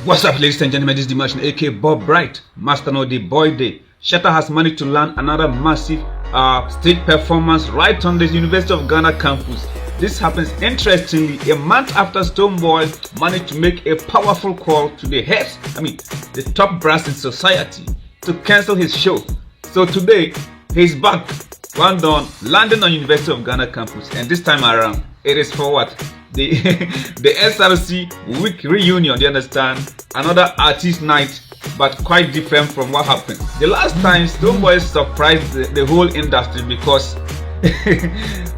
What's up, ladies and gentlemen? This is the Machine, aka Bob Bright, Master No the Boy Day. Shatta has managed to land another massive stage performance right on the University of Ghana campus. This happens interestingly a month after Stonebwoy managed to make a powerful call to the heads, the top brass in society, to cancel his show. So today, he's back, one done, landing on University of Ghana campus, and this time around, it is for what? The SRC week reunion, you understand? Another artist night, but quite different from what happened. The last time, Stonebwoy surprised the whole industry because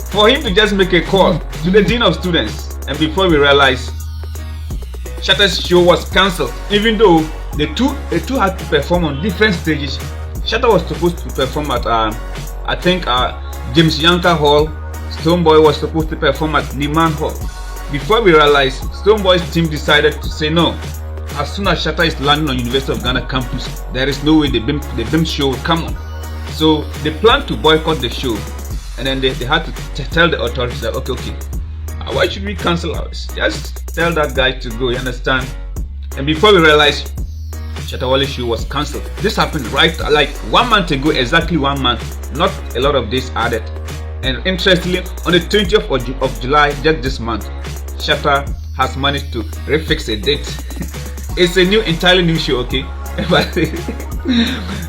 for him to just make a call to the dean of students, and before we realized, Shatta's show was cancelled. Even though the two had to perform on different stages. Shatta was supposed to perform at James Yanka Hall. Stonebwoy was supposed to perform at Liman Hall. Before we realized, Stonebwoy's team decided to say no. As soon as Shatta is landing on University of Ghana campus, there is no way the BIM show will come on. So they planned to boycott the show, and then they had to tell the authorities that okay, why should we cancel ours? Just tell that guy to go, you understand? And before we realized, Shatta Wale's show was cancelled. This happened right like 1 month ago, exactly 1 month, not a lot of days added. And interestingly, on the 20th of July, just this month, Shatta has managed to refix a date. It's a entirely new show, okay? But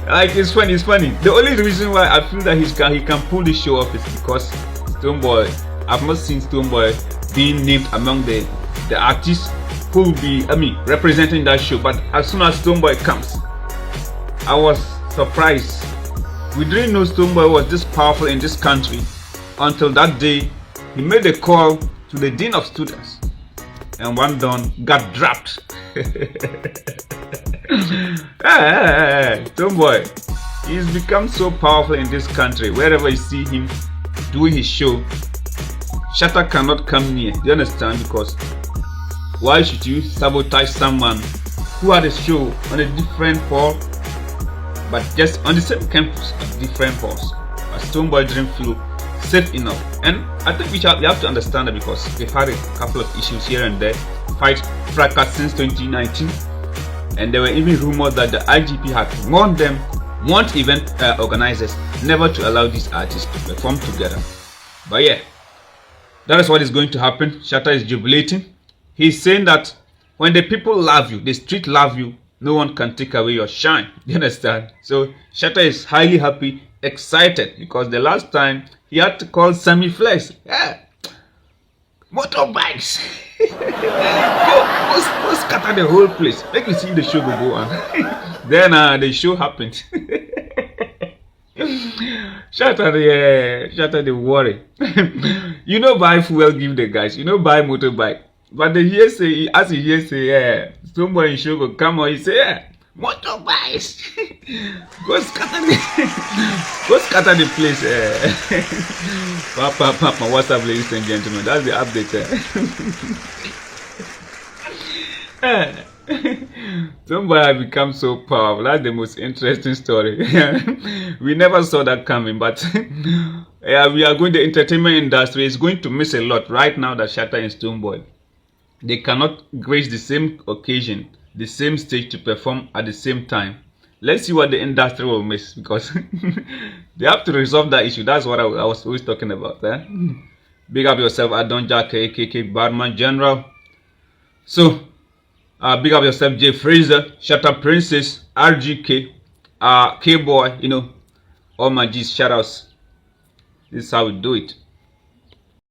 like it's funny. The only reason why I feel that he can pull this show off is because Stonebwoy. I've not seen Stonebwoy being named among the artists who will be representing that show. But as soon as Stonebwoy comes, I was surprised. We didn't know Stonebwoy was this powerful in this country until that day he made a call to the dean of students, and one done got dropped. Stonebwoy, he's become so powerful in this country. Wherever you see him doing his show, Shatta cannot come near. Do you understand? Because why should you sabotage someone who had a show on a different hall, but just on the same campus at different halls? But Stonebwoy didn't feel safe enough, and I think we have to understand that because they've had a couple of issues here and there, fight fracas since 2019, and there were even rumors that the IGP had warned event organizers never to allow these artists to perform together. But yeah, that is what is going to happen. Shatta is jubilating. He's saying that when the people love you, the street love you, no one can take away your shine. You understand? So Shatta is highly happy, excited, because the last time he had to call Sammy Flex. Yeah, motorbikes. go scatter the whole place. Make me see the show go on. Then the show happened. Shatta the worry. You know, buy fuel give the guys. You know, buy motorbike. But the hearsay, as he hearsay, Stonebwoy in show go come on. He say, motorbikes. Go scatter the place. Papa, what's up, ladies and gentlemen? That's the update. Stonebwoy has become so powerful. That's the most interesting story. We never saw that coming, but we are going. The entertainment industry is going to miss a lot right now that Shatta and Stonebwoy, they cannot grace the same occasion, the same stage to perform at the same time. Let's see what the industry will miss, because they have to resolve that issue. That's what I was always talking about. Big up yourself, Adon Jack, AKK Badman General. So, big up yourself, Jay Fraser, Shatta Princess, RGK, K-Boy, all my G's, shout outs. This is how we do it.